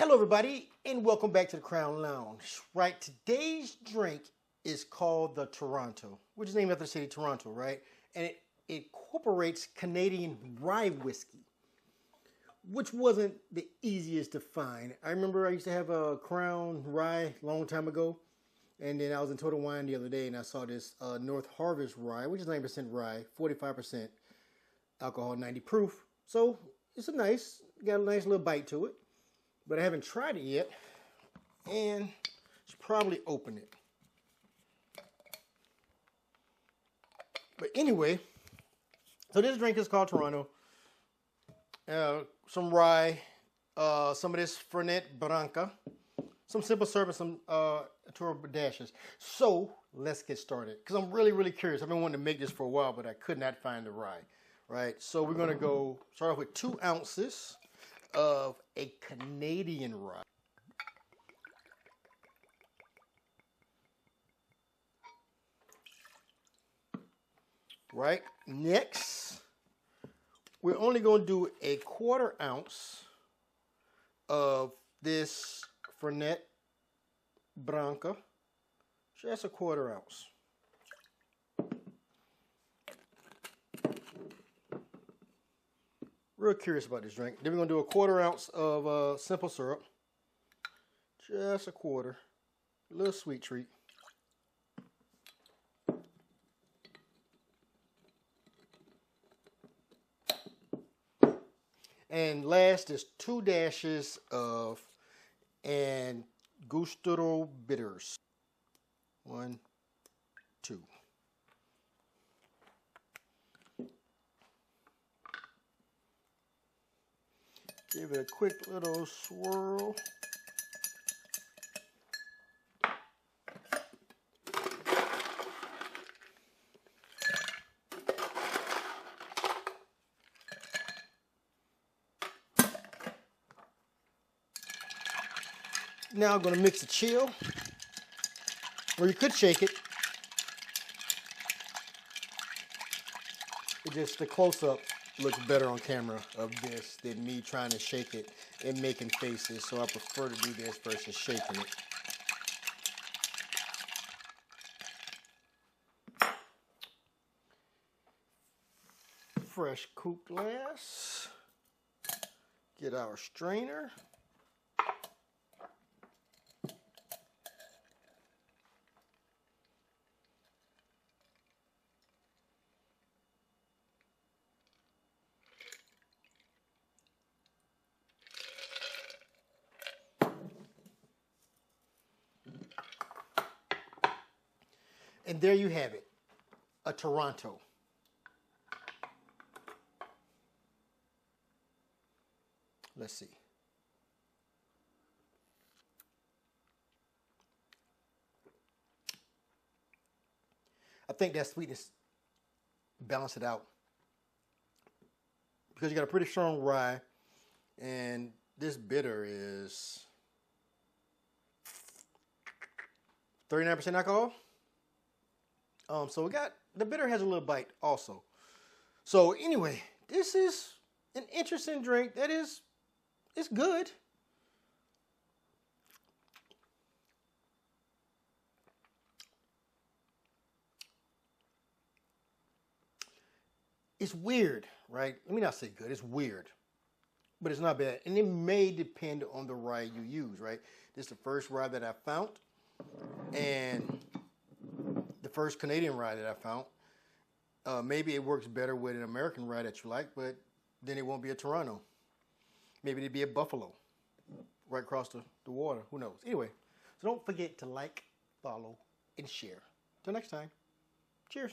Hello everybody and welcome back to the Crown Lounge. Right, today's drink is called the Toronto, which is named after the city of Toronto, right? And it incorporates Canadian Rye Whisky, which wasn't the easiest to find. I remember I used to have a Crown Rye a long time ago, and then I was in Total Wine the other day and I saw this North Harvest Rye, which is 9% rye, 45% alcohol, 90 proof. So it's got a nice little bite to it. But I haven't tried it yet, and should probably open it. But anyway, so this drink is called Toronto. Some rye, some of this Fernet Branca, some simple syrup, and some turbo dashes. So let's get started, because I'm really curious. I've been wanting to make this for a while, but I could not find the rye. Right, so we're gonna go start off with 2 ounces of a Canadian rye. Right, next, we're only going to do a 1/4 ounce of this Fernet Branca. So that's a 1/4 ounce. Real curious about this drink. Then we're going to do a 1/4 ounce of simple syrup. Just a 1/4. A little sweet treat. And last is 2 dashes of Angostura Bitters. 1, 2. Give it a quick little swirl. Now I'm going to mix the chill, or you could shake it. It just, the close-up looks better on camera of this than me trying to shake it and making faces, so I prefer to do this versus shaking it. Fresh Coupe glass. Get our strainer. And there you have it, a Toronto. Let's see. I think that sweetness balances it out, because you got a pretty strong rye, and this bitter is 39% alcohol. So we got, the bitter has a little bite also. So anyway, this is an interesting drink that is, it's good. It's weird, right? Let me not say good, it's weird, but it's not bad. And it may depend on the rye you use, right? This is the first rye that I found, and the first Canadian rye that I found. Maybe it works better with an American rye that you like, but then it won't be a Toronto. Maybe it'd be a Buffalo right across the water. Who knows? Anyway, so don't forget to like, follow, and share. Till next time, cheers.